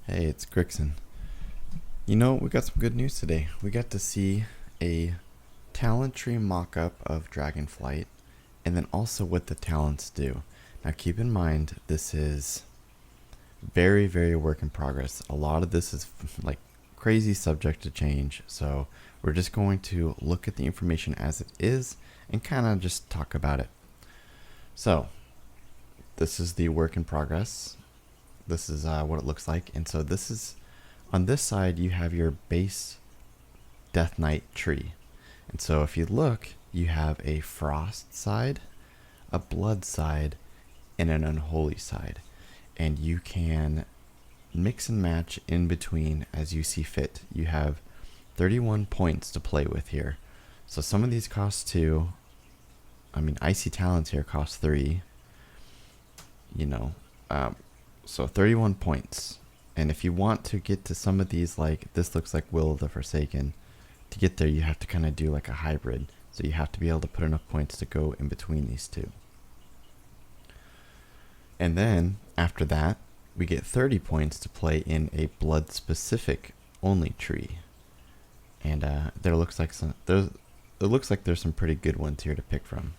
Hey, it's Grixon. You know, we got some good news today. We got to see a talent tree mock-up of dragonflight, and then also what the talents do. Now keep in mind, this is very work in progress. A lot of this is like crazy subject to change, so we're just going to look at the information as it is and kind of just talk about it. So, this is the work in progress. This is what it looks like, and so this is on this side you have your base Death Knight tree. And so if you look, you have a Frost side, a Blood side, and an Unholy side. And you can mix and match in between as you see fit. You have 31 points to play with here. So some of these cost 2. I mean, Icy Talons here cost 3. You know, so 31 points. And if you want to get to some of these, like this looks like Will of the Forsaken, to get there you have to kind of do like a hybrid. So you have to be able to put enough points to go in between these two. And then after that, we get 30 points to play in a blood specific only tree. And there looks like there's some pretty good ones here to pick from.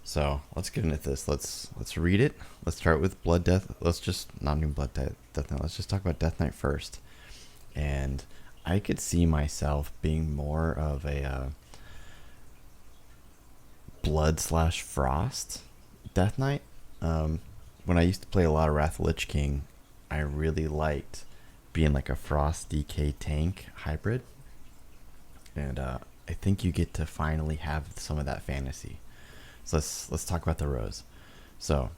So let's get into this. Let's read it. Let's start with Blood Death. Let's just not even Blood Death Knight. Let's just talk about Death Knight first. And I could see myself being more of a Blood/Frost Death Knight. When I used to play a lot of Wrath of Lich King, I really liked being like a Frost DK tank hybrid. And I think you get to finally have some of that fantasy. So let's talk about the rows. So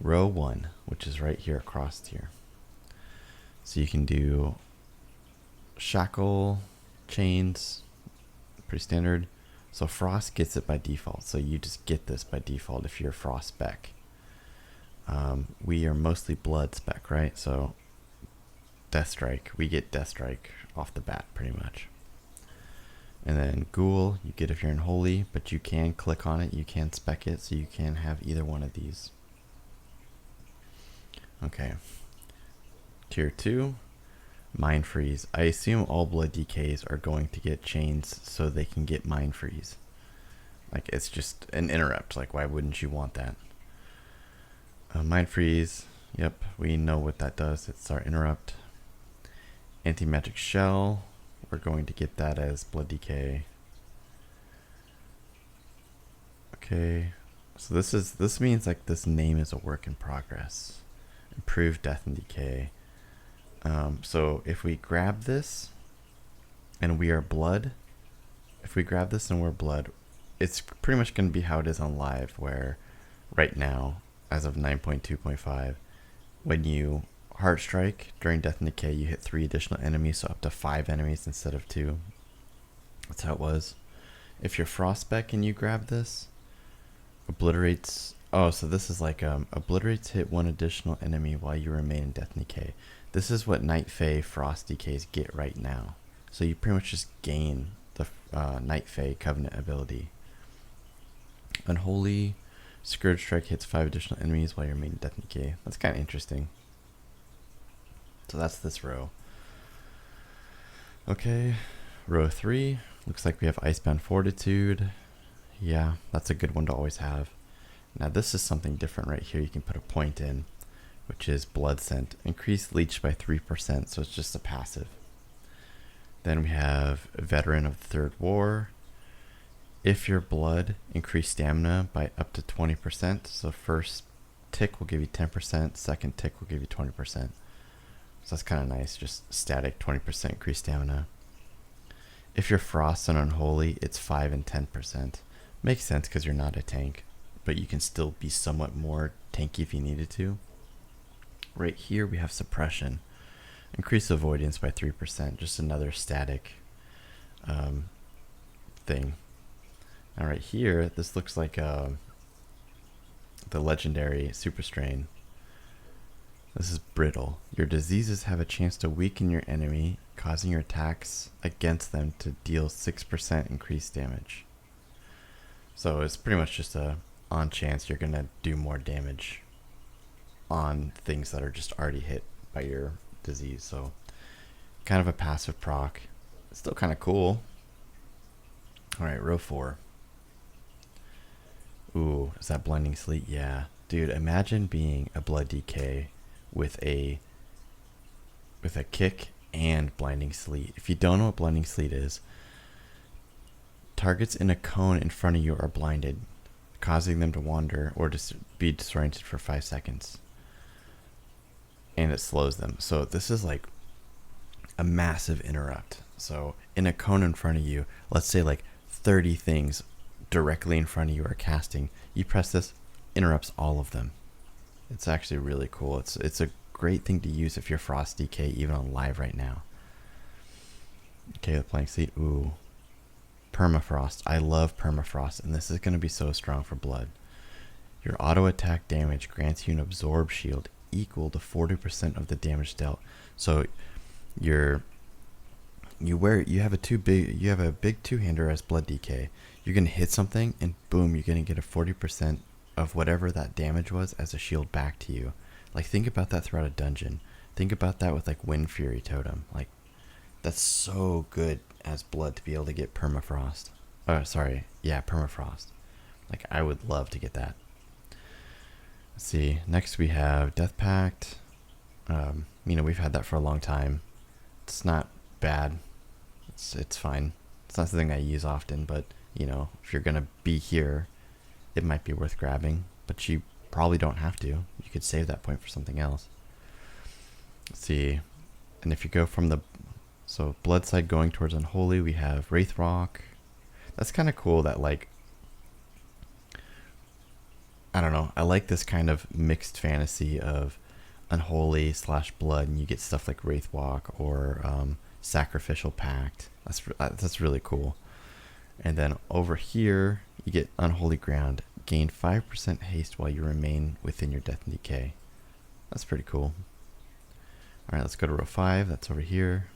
row 1, which is right here across here. So you can do shackle, chains, pretty standard. So Frost gets it by default. So you just get this by default if you're Frost spec. We are mostly Blood spec, right? So Death Strike, we get Death Strike off the bat pretty much. And then Ghoul, you get if you're in Holy, but you can click on it, you can spec it, so you can have either one of these. Okay. Tier 2, Mind Freeze. I assume all Blood DKs are going to get chains so they can get Mind Freeze. Like, it's just an interrupt, like why wouldn't you want that? Mind Freeze, yep, we know what that does, it's our interrupt. Anti-Magic Shell, we're going to get that as Blood DK. Okay, so this means like this name is a work in progress. Improved Death and Decay. So if we grab this and we are Blood, if we grab this and we're Blood, it's pretty much going to be how it is on live, where right now, as of 9.2.5, when you Heart Strike during Death and Decay, you hit 3 additional enemies, so up to 5 enemies instead of 2. That's how it was. If you're Frostspec and you grab this, obliterates. Oh, so this is like obliterates hit 1 additional enemy while you remain in Death and Decay. This is what Night Fae Frost DKs get right now. So you pretty much just gain the Night Fae Covenant ability. Unholy Scourge Strike hits 5 additional enemies while you remain in Death and Decay. That's kind of interesting. So that's this row. Okay, row 3. Looks like we have Iceband Fortitude. Yeah, that's a good one to always have. Now this is something different right here. You can put a point in, which is Blood Scent. Increased leech by 3%, so it's just a passive. Then we have Veteran of the Third War. If you're Blood, increase stamina by up to 20%. So first tick will give you 10%, second tick will give you 20%. So that's kind of nice, just static 20% increased stamina. If you're Frost and Unholy, it's 5 and 10%. Makes sense because you're not a tank, but you can still be somewhat more tanky if you needed to. Right here we have Suppression. Increase avoidance by 3%, just another static thing. Now right here, this looks like the legendary Super Strain. This is Brittle. Your diseases have a chance to weaken your enemy, causing your attacks against them to deal 6% increased damage. So it's pretty much just a on chance you're gonna do more damage on things that are just already hit by your disease. So kind of a passive proc. It's still kind of cool. All right, row 4. Ooh, is that Blinding Sleet? Yeah. Dude, imagine being a Blood DK with a kick and Blinding Sleet. If you don't know what Blinding Sleet is, targets in a cone in front of you are blinded, causing them to wander or just be disoriented for 5 seconds. And it slows them. So this is like a massive interrupt. So in a cone in front of you, let's say like 30 things directly in front of you are casting. You press this, interrupts all of them. It's actually really cool. It's a great thing to use if you're Frost DK even on live right now. Okay, the Blinding Sleet. Ooh. Permafrost. I love Permafrost, and this is going to be so strong for Blood. Your auto attack damage grants you an absorb shield equal to 40% of the damage dealt. So you have a big two-hander as Blood DK. You're going to hit something and boom, you're going to get a 40% of whatever that damage was as a shield back to you. Like, think about that throughout a dungeon. Think about that with like Wind Fury Totem. Like, that's so good as Blood to be able to get Permafrost. Permafrost. Like, I would love to get that. Let's see. Next we have Death Pact. We've had that for a long time. It's not bad. It's fine. It's not something I use often, but if you're gonna be here, it might be worth grabbing. But you probably don't have to. You could save that point for something else. Let's see. And if you go from Bloodside going towards Unholy, we have Wraith Rock. That's kind of cool that, like, I don't know. I like this kind of mixed fantasy of Unholy / Blood, and you get stuff like Wraith Walk or Sacrificial Pact. That's really cool. And then over here, you get Unholy Ground. Gain 5% haste while you remain within your death and decay. That's pretty cool. Alright, let's go to row 5. That's over here.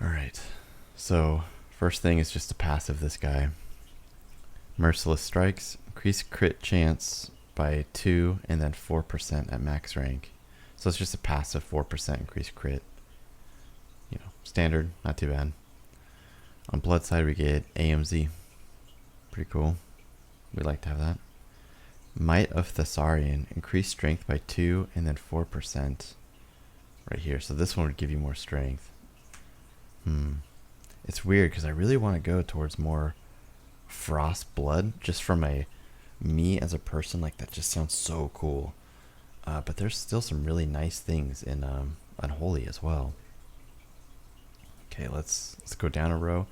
Alright, so first thing is just to passive this guy. Merciless Strikes. Increase crit chance by 2 and then 4% at max rank. So it's just a passive 4% increase crit. Standard, not too bad. On Bloodside we get AMZ. Pretty cool. We like to have that. Might of Thessarian. Increase strength by 2 and then 4% right here. So this one would give you more strength. It's weird because I really want to go towards more Frost Blood just from me as a person. Like, that just sounds so cool. But there's still some really nice things in Unholy as well. Okay, let's go down a row.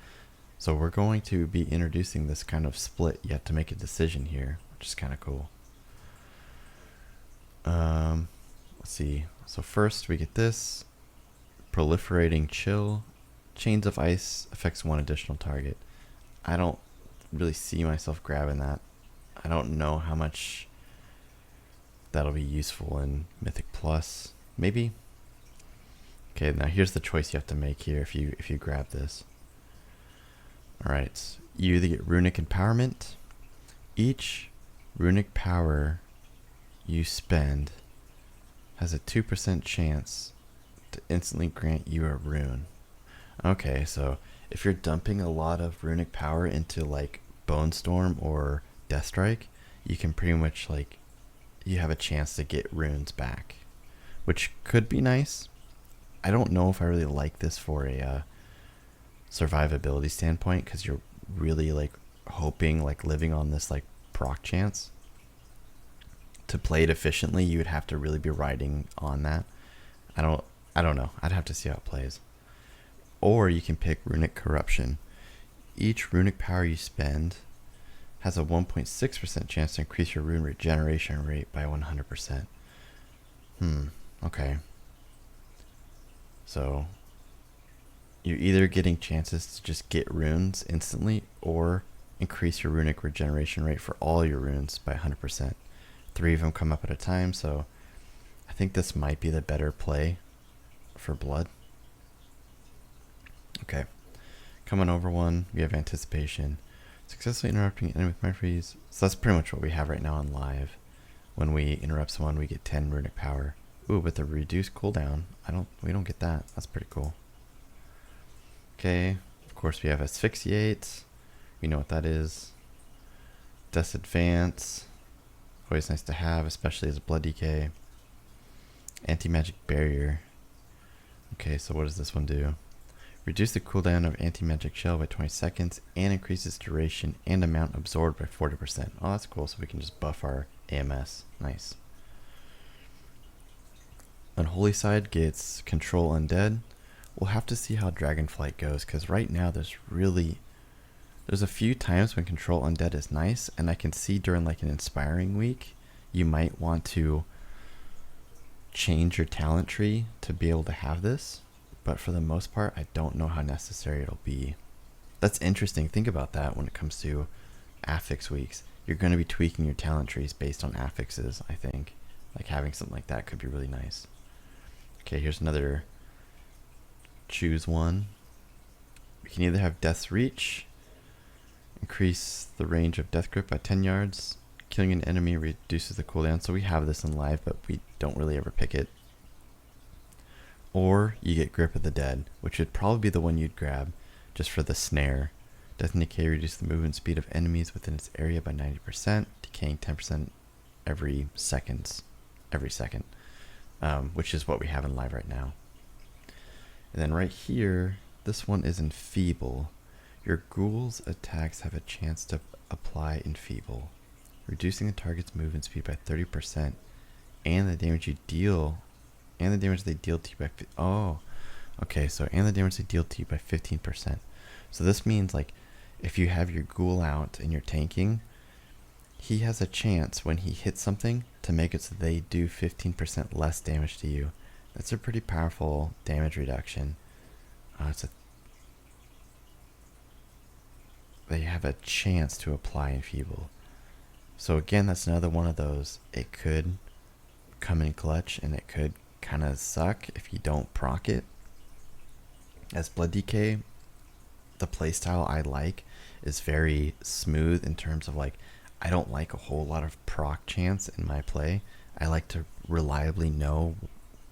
So we're going to be introducing this kind of split. You have to make a decision here, which is kind of cool. Let's see. So first we get this. Proliferating Chill. Chains of Ice affects 1 additional target. I don't really see myself grabbing that. I don't know how much that'll be useful in Mythic Plus. Maybe. Okay, now here's the choice you have to make here if you grab this. Alright, you either get Runic Empowerment. Each Runic Power you spend has a 2% chance to instantly grant you a rune. Okay, so if you're dumping a lot of Runic Power into like Bone Storm or Death Strike, you can pretty much you have a chance to get runes back, which could be nice. I don't know if I really like this for a survivability standpoint, because you're really hoping, living on this proc chance. To play it efficiently, you would have to really be riding on that. I don't know. I'd have to see how it plays. Or you can pick Runic Corruption. Each runic power you spend has a 1.6% chance to increase your rune regeneration rate by 100%. Okay. So you're either getting chances to just get runes instantly or increase your runic regeneration rate for all your runes by 100%. 3 of them come up at a time, so I think this might be the better play for Blood. Okay. Coming over one, we have Anticipation. Successfully interrupting an enemy with Mind Freeze. So that's pretty much what we have right now on live. When we interrupt someone, we get 10 runic power. Ooh, but the reduced cooldown, we don't get that. That's pretty cool. Okay, of course we have Asphyxiate. We know what that is. Death Advance. Always nice to have, especially as a blood decay. Anti-magic barrier. Okay, so what does this one do? Reduce the cooldown of anti-magic shell by 20 seconds and increases duration and amount absorbed by 40%. Oh, that's cool, so we can just buff our AMS. Nice. Unholy side gets control undead. We'll have to see how dragonflight goes, because right now there's a few times when control undead is nice, and I can see during like an inspiring week you might want to change your talent tree to be able to have this, but for the most part I don't know how necessary it'll be. That's interesting. Think about that when it comes to affix weeks. You're going to be tweaking your talent trees based on affixes. I think like having something like that could be really nice. Okay, here's another choose one. We can either have Death's Reach, increase the range of Death Grip by 10 yards, killing an enemy reduces the cooldown. So we have this in live, but we don't really ever pick it. Or you get Grip of the Dead, which would probably be the one you'd grab just for the snare. Death and Decay reduce the movement speed of enemies within its area by 90%, decaying 10% every second, which is what we have in live right now. And then right here, this one is Enfeeble. Your ghoul's attacks have a chance to apply Enfeeble, reducing the target's movement speed by 30%, and the damage they deal to you by and the damage they deal to you by 15%. So this means like if you have your ghoul out and you're tanking, he has a chance when he hits something to make it so they do 15% less damage to you. That's a pretty powerful damage reduction. They have a chance to apply Enfeeble. So again, that's another one of those. It could come in clutch and it could kind of suck if you don't proc it. As Blood Decay, the playstyle I like is very smooth in terms of like, I don't like a whole lot of proc chance in my play. I like to reliably know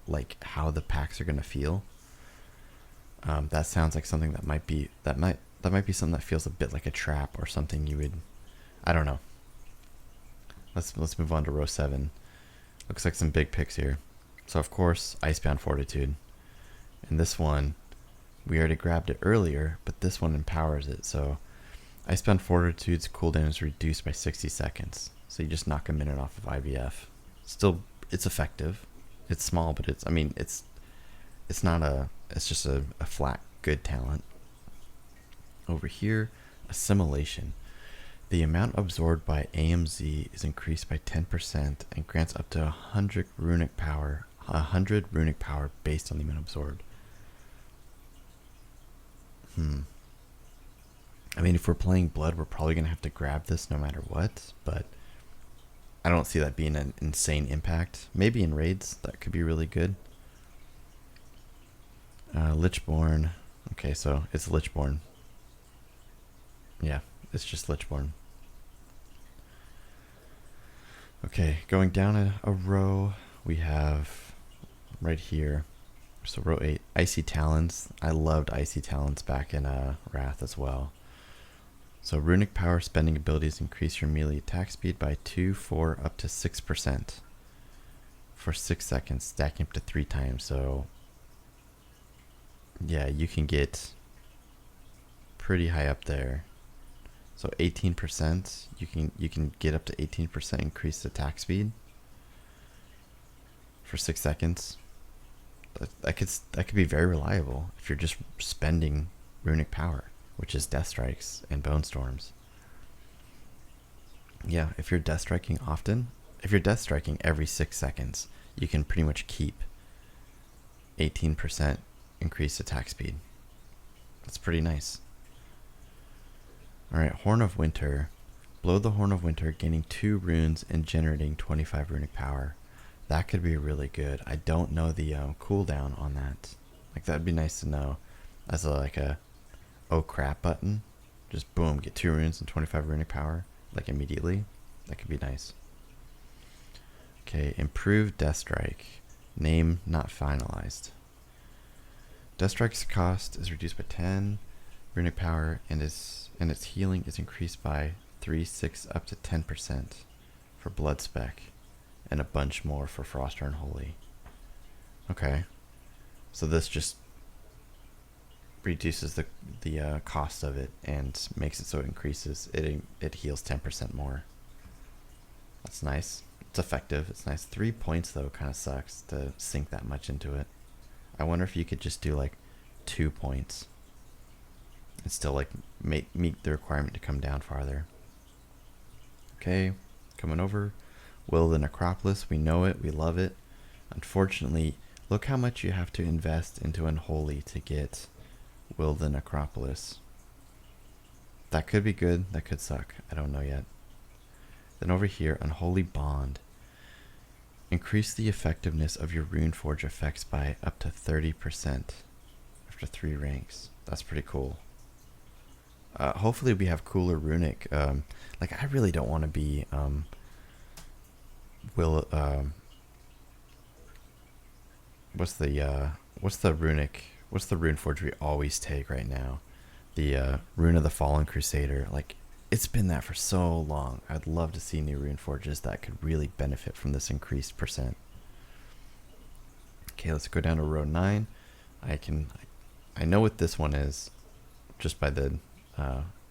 like how the packs are going to feel. That sounds like something that might be something that feels a bit like a trap or something you would, I don't know. Let's move on to row 7. Looks like some big picks here. So of course, Iceband Fortitude. And this one, we already grabbed it earlier, but this one empowers it. So Iceband Fortitude's cooldown is reduced by 60 seconds. So you just knock a minute off of IVF. Still, it's effective. It's small, but it's just a flat good talent. Over here, Assimilation. The amount absorbed by AMZ is increased by 10% and grants up to 100 runic power based on the amount absorbed. I mean, if we're playing Blood, we're probably going to have to grab this no matter what, but I don't see that being an insane impact. Maybe in raids, that could be really good. Lichborn. Okay, so it's Lichborn. Yeah, it's just Lichborn. Okay, going down a row, we have right here, so row 8, Icy Talons. I loved Icy Talons back in Wrath as well. So runic power spending abilities increase your melee attack speed by 2, 4, up to 6% for 6 seconds, stacking up to 3 times. So yeah, you can get pretty high up there. So 18%, you can get up to 18% increased attack speed for 6 seconds. That could be very reliable if you're just spending runic power, which is death strikes and bone storms. Yeah, if you're death striking often, if you're death striking every 6 seconds, you can pretty much keep 18% increased attack speed. That's pretty nice. Alright, Horn of Winter. Blow the Horn of Winter, gaining 2 runes and generating 25 runic power. That could be really good. I don't know the cooldown on that. Like, that'd be nice to know as like a oh crap button. Just boom, get 2 runes and 25 runic power, like immediately. That could be nice. Okay, improved Death Strike. Name not finalized. Death Strike's cost is reduced by 10. Runic power and its healing is increased by 3, 6, up to 10% for Blood Spec, and a bunch more for Frost or Unholy. Okay, so this just reduces the cost of it and makes it so it increases. It heals 10% more. That's nice. It's effective. It's nice. 3 points though kind of sucks to sink that much into it. I wonder if you could just do like 2 points and still like meet the requirement to come down farther. Okay, coming over. Will the Necropolis. We know it. We love it. Unfortunately, look how much you have to invest into Unholy to get Will the Necropolis. That could be good. That could suck. I don't know yet. Then over here, Unholy Bond. Increase the effectiveness of your Runeforge effects by up to 30% after 3 ranks. That's pretty cool. Hopefully we have cooler runic. Like I really don't want to be what's the Runeforge we always take right now? The Rune of the Fallen Crusader. Like it's been that for so long. I'd love to see new Runeforges that could really benefit from this increased percent. Okay, let's go down to row 9. I know what this one is just by the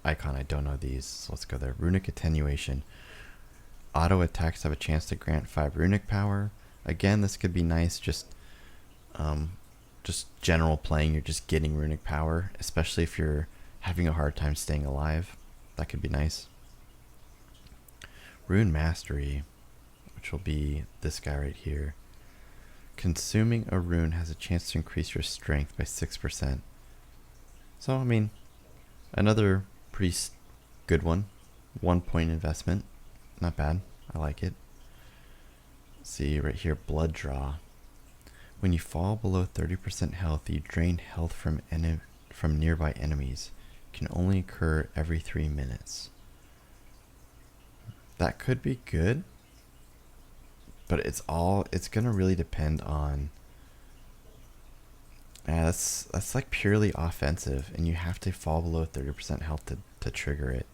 icon. I don't know these, so let's go there. Runic Attenuation. Auto attacks have a chance to grant 5 runic power. Again, this could be nice, just general playing. You're just getting runic power, especially if you're having a hard time staying alive. That could be nice. Rune Mastery, which will be this guy right here. Consuming a rune has a chance to increase your strength by 6%. So, I mean, another pretty good one. 1 point investment. Not bad. I like it. Let's see right here, Blood Draw. When you fall below 30% health, you drain health from nearby enemies. Can only occur every 3 minutes. That could be good, but it's gonna really depend on. That's like purely offensive, and you have to fall below 30% health to trigger it.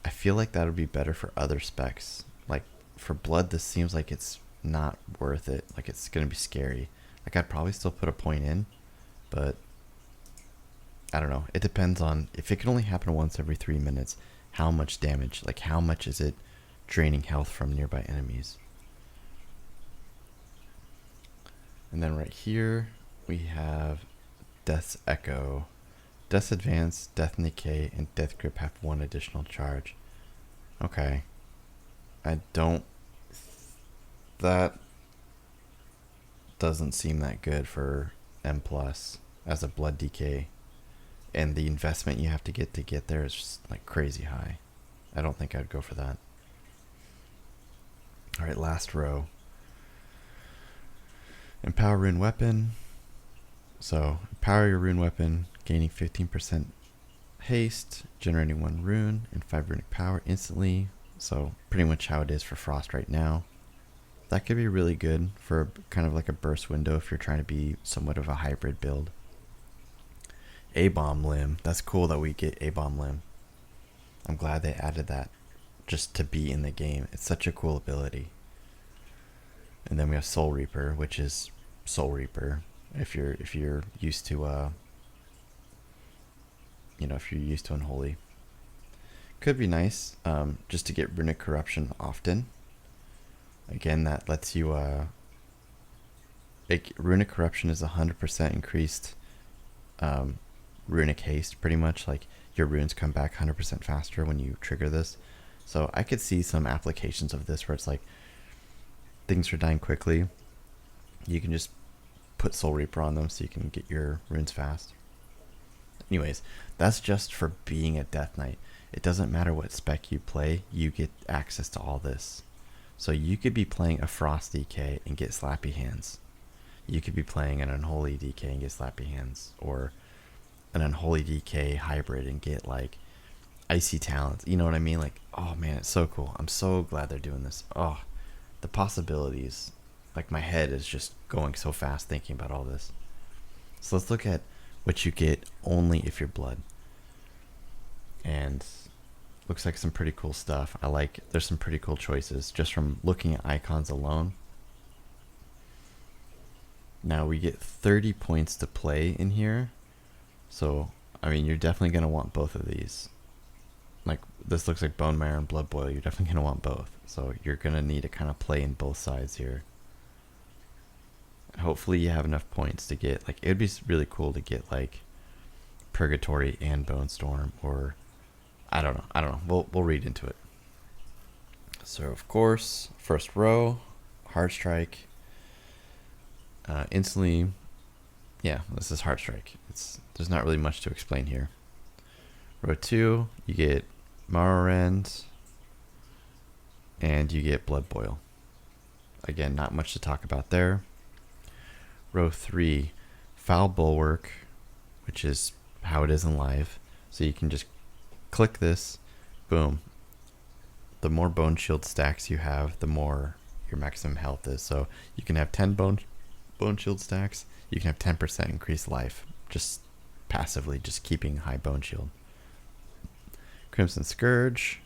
I feel like that would be better for other specs. Like for blood, this seems like it's not worth it. Like it's gonna be scary. Like I'd probably still put a point in, but I don't know. It depends on if it can only happen once every 3 minutes. How much damage? Like how much is it draining health from nearby enemies? And then right here we have Death's Echo. Death's Advance, Death and Decay, and Death Grip have 1 additional charge. Okay. That doesn't seem that good for M+ as a blood decay. And the investment you have to get there is just like crazy high. I don't think I'd go for that. Alright, last row. Empower Rune Weapon. So, empower your rune weapon, gaining 15% haste, generating 1 rune, and 5 runic power instantly. So, pretty much how it is for Frost right now. That could be really good for kind of like a burst window if you're trying to be somewhat of a hybrid build. A-Bomb Limb. That's cool that we get A-Bomb Limb. I'm glad they added that just to be in the game. It's such a cool ability. And then we have Soul Reaper, which is Soul Reaper. If you're used to if you're used to Unholy, could be nice just to get Runic Corruption often. Again, that lets you Runic Corruption is 100% increased runic haste, pretty much. Like your runes come back 100% faster when you trigger this. So I could see some applications of this where it's like things are dying quickly, you can just put Soul Reaper on them so you can get your runes fast. Anyways, that's just for being a Death Knight. It doesn't matter what spec you play, you get access to all this. So you could be playing a Frost DK and get Slappy Hands. You could be playing an Unholy DK and get Slappy Hands, or an Unholy DK hybrid and get like Icy Talons. You know what I mean? Like, oh man, it's so cool. I'm so glad they're doing this. Oh, the possibilities like my head is just going so fast thinking about all this. So let's look at what you get only if you're blood. And looks like some pretty cool stuff. There's some pretty cool choices just from looking at icons alone. Now we get 30 points to play in here. So, I mean, you're definitely going to want both of these. Like, this looks like Bone Marrow and Blood Boil. You're definitely going to want both. So you're going to need to kind of play in both sides here. And hopefully you have enough points to get, like, it would be really cool to get, like, Purgatory and Bone Storm, or I don't know. We'll read into it. So, of course, first row, Hard Strike. Instantly, yeah, this is Hard Strike. There's not really much to explain here. Row 2, you get Morrowind, and you get Blood Boil. Again, not much to talk about there. Row 3, Foul Bulwark, which is how it is in live. So you can just click this, boom. The more bone shield stacks you have, the more your maximum health is. So you can have 10 bone shield stacks. You can have 10% increased life, just passively, just keeping high bone shield. Crimson Scourge.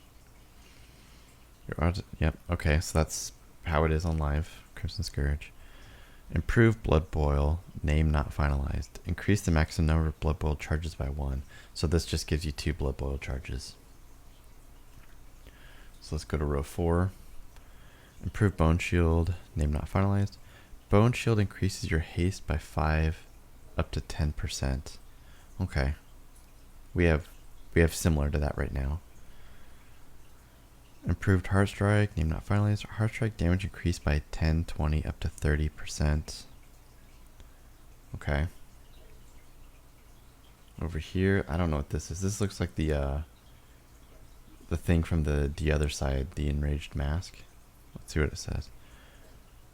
Yep, okay, so that's how it is on live. Crimson Scourge. Improve Blood Boil. Name not finalized. Increase the maximum number of Blood Boil charges by 1. So this just gives you 2 Blood Boil charges. So let's go to row 4. Improve Bone Shield. Name not finalized. Bone Shield increases your haste by 5 up to 10%. Okay. We have similar to that right now. Improved Heart Strike. Name not finalized. Heart Strike damage increased by 10, 20, up to 30%. Okay. Over here, I don't know what this is. This looks like the thing from the other side, the Enraged Mask. Let's see what it says.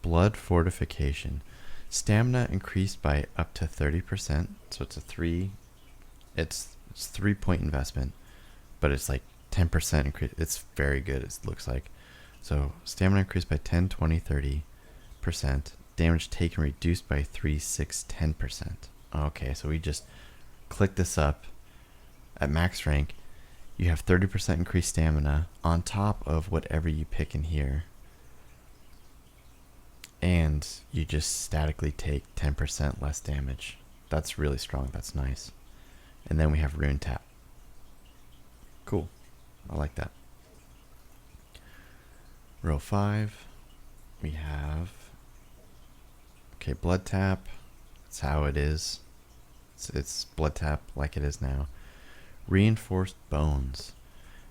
Blood Fortification. Stamina increased by up to 30%. So it's a 3-point investment, but it's like 10% increase. It's very good, it looks like. So stamina increased by 10, 20, 30%. Damage taken reduced by 3, 6, 10%. Okay, so we just click this up at max rank. You have 30% increased stamina on top of whatever you pick in here. And you just statically take 10% less damage. That's really strong. That's nice. And then we have Rune Tap. Cool. I like that. Row 5. We have... Okay, Blood Tap. That's how it is. It's Blood Tap like it is now. Reinforced Bones.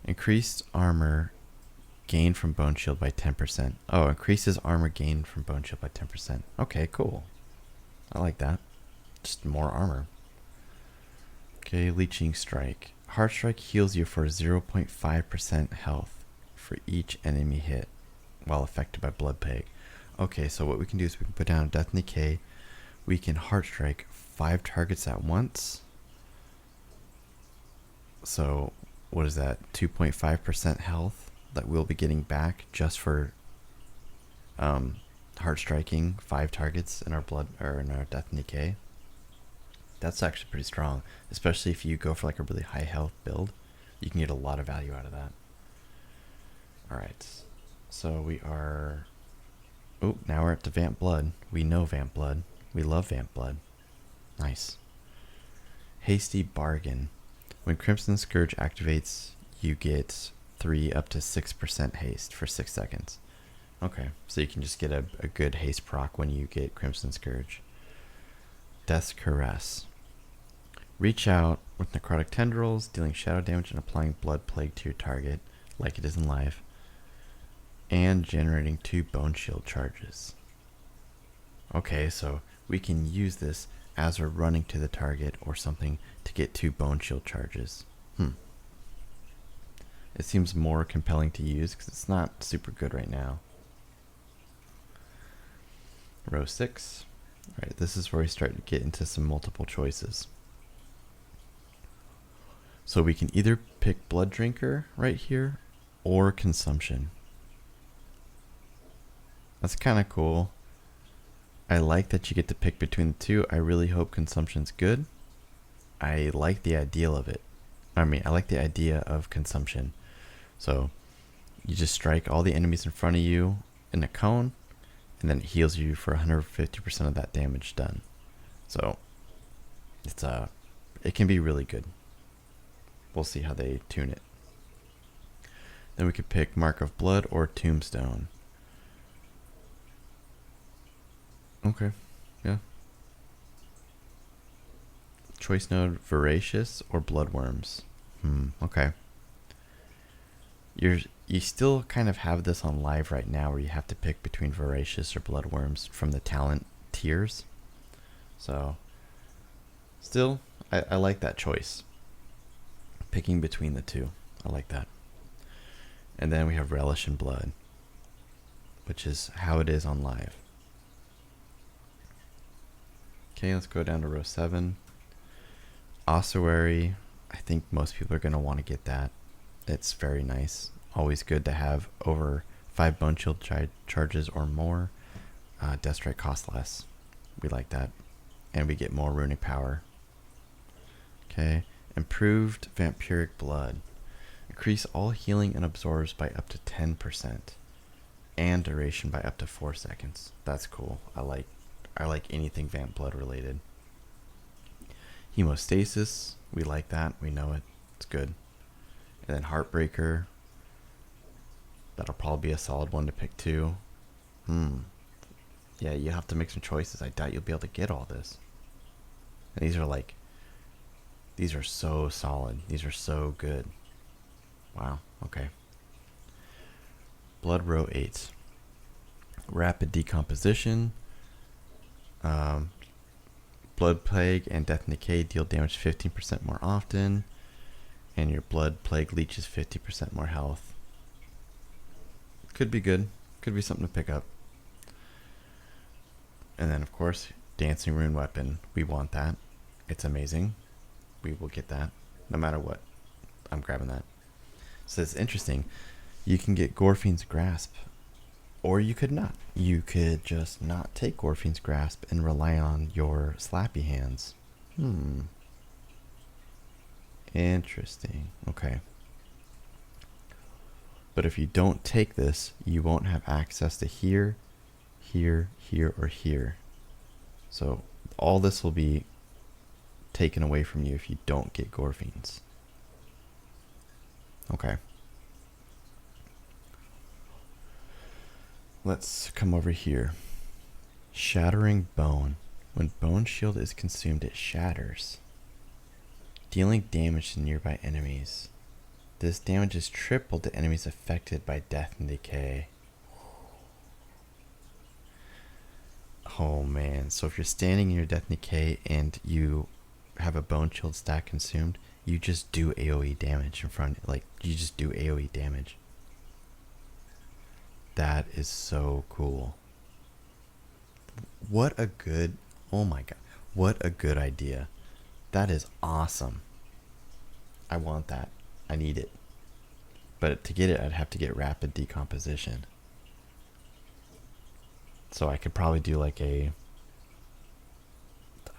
Increased armor gained from Bone Shield by 10%. Oh, increases armor gained from Bone Shield by 10%. Okay, cool. I like that. Just more armor. Okay, Leeching Strike. Hard Strike heals you for 0.5% health for each enemy hit while affected by Blood Plague. Okay, so what we can do is we can put down Death and Decay. We can Heart Strike 5 targets at once. So, what is that? 2.5% health that we'll be getting back just for Heart Striking 5 targets in our blood or in our Death and Decay. That's actually pretty strong, especially if you go for like a really high health build. You can get a lot of value out of that. Alright, so we are... Oh, now we're up to Vamp Blood. We know Vamp Blood. We love Vamp Blood. Nice. Hasty Bargain. When Crimson Scourge activates, you get 3 up to 6% haste for 6 seconds. Okay, so you can just get a good haste proc when you get Crimson Scourge. Death's Caress. Reach out with Necrotic Tendrils, dealing shadow damage and applying Blood Plague to your target, like it is in live, and generating 2 Bone Shield charges. Okay, so we can use this as we're running to the target or something to get 2 Bone Shield charges. It seems more compelling to use because it's not super good right now. Row 6. Alright, this is where we start to get into some multiple choices. So we can either pick Blood Drinker right here or Consumption. That's kind of cool. I like that you get to pick between the two. I really hope consumption's good. I like the ideal of it. I like the idea of consumption. So you just strike all the enemies in front of you in a cone, and then it heals you for 150% of that damage done. So it can be really good. We'll see how they tune it. Then we could pick Mark of Blood or Tombstone. Okay, yeah. Choice node Voracious or Bloodworms. Okay. You still kind of have this on live right now where you have to pick between Voracious or Bloodworms from the talent tiers. So, still, I like that choice. Picking between the two. I like that. And then we have Relish in Blood, which is how it is on live. Okay, let's go down to row 7. Ossuary. I think most people are going to want to get that. It's very nice. Always good to have over 5 Bone Shield charges or more. Death Strike costs less. We like that. And we get more runic power. Okay. Improved Vampiric Blood. Increase all healing and absorbs by up to 10%. And duration by up to 4 seconds. That's cool. I like anything Vamp Blood related. Hemostasis. We like that. We know it. It's good. And then Heartbreaker. That'll probably be a solid one to pick too. Yeah, you have to make some choices. I doubt you'll be able to get all this. And these are so solid. These are so good. Wow, okay. Blood row 8. Rapid Decomposition. Blood Plague and Death and Decay deal damage 15% more often. And your Blood Plague leeches 50% more health. Could be good. Could be something to pick up. And then, of course, Dancing Rune Weapon. We want that. It's amazing. We will get that. No matter what. I'm grabbing that. So it's interesting. You can get Gorfine's Grasp. Or you could not. You could just not take Gorfine's Grasp and rely on your slappy hands. Interesting. Okay. But if you don't take this, you won't have access to here, here, here, or here. So all this will be taken away from you if you don't get Gorfine's. Okay. Let's come over here. Shattering Bone. When Bone Shield is consumed, it shatters, dealing damage to nearby enemies. This damage is tripled to enemies affected by Death and Decay. Oh man, so if you're standing in your Death and Decay and you have a Bone Shield stack consumed, you just do AoE damage in front, you just do AoE damage. That is so cool. What a good, oh my god, what a good idea. That is awesome. I want that. I need it. But to get it, I'd have to get Rapid Decomposition. So I could probably do like I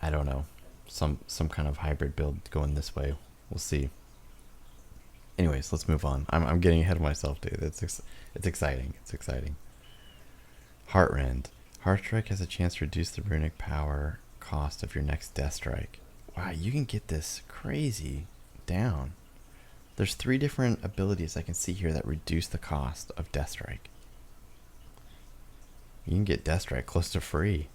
don't know, some kind of hybrid build going this way. We'll see. Anyways, let's move on. I'm getting ahead of myself, dude. It's exciting. It's exciting. Heartrend. Heartstrike has a chance to reduce the runic power cost of your next Death Strike. Wow, you can get this crazy down. There's 3 different abilities I can see here that reduce the cost of Death Strike. You can get Death Strike close to free.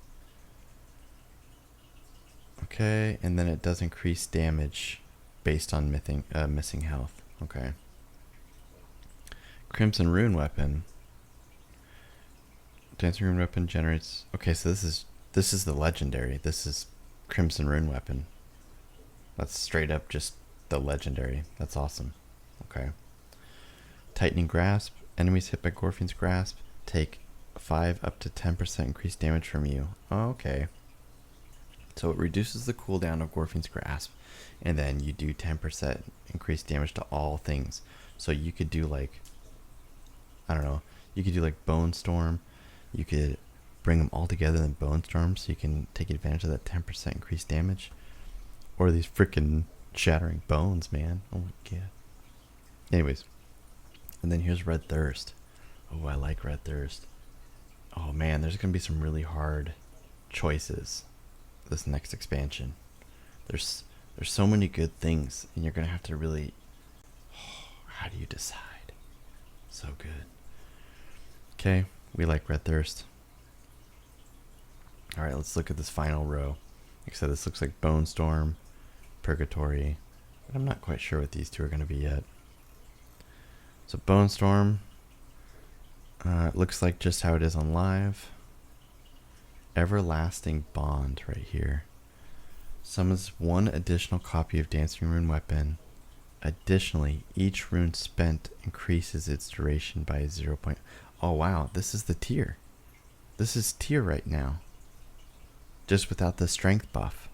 Okay, and then it does increase damage based on missing health. Okay. Crimson Rune Weapon. Dancing Rune Weapon generates... Okay, so this is the legendary. This is Crimson Rune Weapon. That's straight up just the legendary. That's awesome. Okay. Tightening Grasp. Enemies hit by Gorfine's Grasp take 5 up to 10% increased damage from you. Okay. So it reduces the cooldown of Gorfine's Grasp, and then you do 10% increased damage to all things. So you could do like, I don't know, you could do like Bone Storm, you could bring them all together in Bone Storm so you can take advantage of that 10% increased damage. Or these freaking Shattering Bones, man. Oh my god. Anyways. And then here's Red Thirst. Oh, I like Red Thirst. Oh man, there's going to be some really hard choices this next expansion. There's so many good things, and you're going to have to really... how do you decide? So good. Okay, we like Red Thirst. Alright, let's look at this final row. Like I said, this looks like Bone Storm, Purgatory, but I'm not quite sure what these two are going to be yet. So Bone Storm, it looks like just how it is on live. Everlasting Bond right here. Summons one additional copy of Dancing Rune Weapon. Additionally, each rune spent increases its duration by 0. Oh wow, this is the tier. This is tier right now. Just without the strength buff.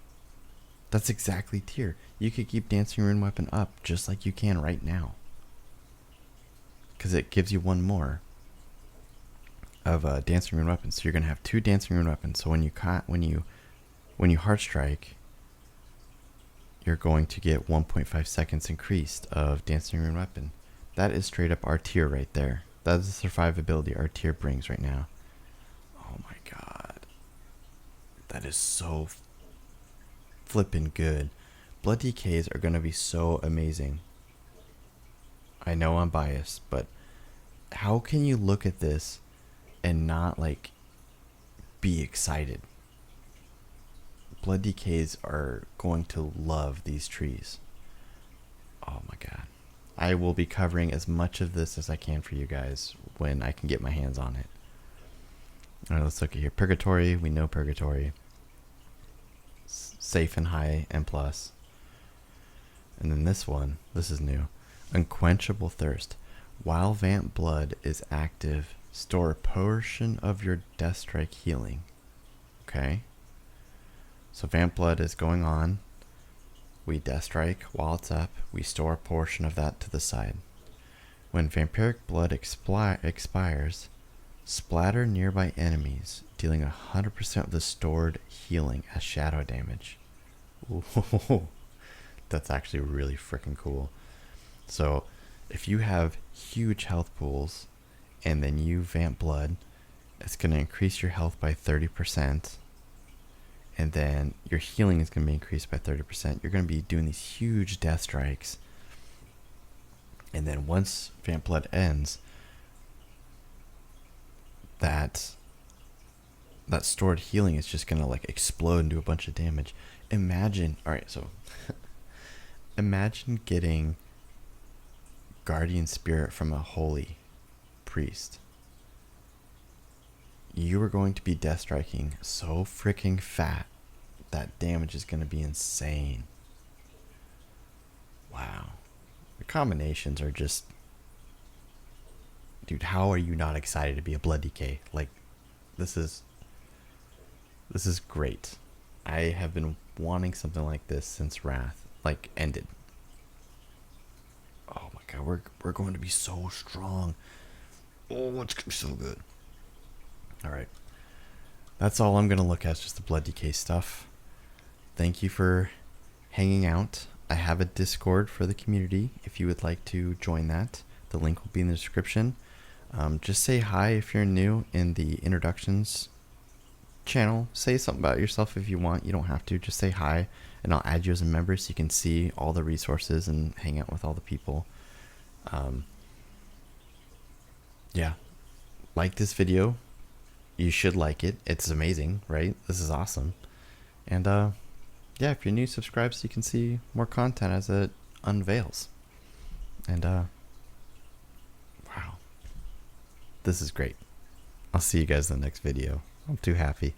That's exactly tier. You could keep Dancing Rune Weapon up just like you can right now. Because it gives you one more of Dancing Rune Weapons. So you're gonna have 2 Dancing Rune Weapons. So when you Heart Strike, you're going to get 1.5 seconds increased of Dancing Rune Weapon. That is straight up our tier right there. That is the survivability our tier brings right now. Oh my god. That is so flippin' good. Blood DKs are gonna be so amazing. I know I'm biased, but how can you look at this and not like be excited? Blood DKs are going to love these trees. Oh my god. I will be covering as much of this as I can for you guys when I can get my hands on it. Alright, let's look at here. Purgatory, we know Purgatory. Safe and high and plus. And then this one, this is new. Unquenchable Thirst. While Vamp Blood is active, store a portion of your Death Strike healing. Okay. So Vamp Blood is going on. We Death Strike while it's up. We store a portion of that to the side. When Vampiric Blood expires, splatter nearby enemies, dealing 100% of the stored healing as shadow damage. Ooh, that's actually really freaking cool. So if you have huge health pools and then you Vamp Blood, it's going to increase your health by 30%. And then your healing is going to be increased by 30%. You're going to be doing these huge death strikes. And then once Vamp Blood ends, that stored healing is just going to like explode and do a bunch of damage. Imagine, alright, so imagine getting Guardian Spirit from a holy priest. You are going to be death striking so freaking fat that damage is going to be insane. Wow. The combinations are just... Dude, how are you not excited to be a Blood DK? Like, this is great. I have been wanting something like this since Wrath, like, ended. Oh my god, we're going to be so strong. Oh, it's going to be so good. Alright. That's all I'm going to look at, is just the Blood DK stuff. Thank you for hanging out. I have a Discord for the community if you would like to join that. The link will be in the description. Just say hi if you're new in the introductions channel. Say something about yourself if you want. You don't have to. Just say hi and I'll add you as a member so you can see all the resources and hang out with all the people. Yeah. Like this video. You should like it. It's amazing, right? This is awesome. And yeah, if you're new, subscribe so you can see more content as it unveils. And wow. This is great. I'll see you guys in the next video. I'm too happy.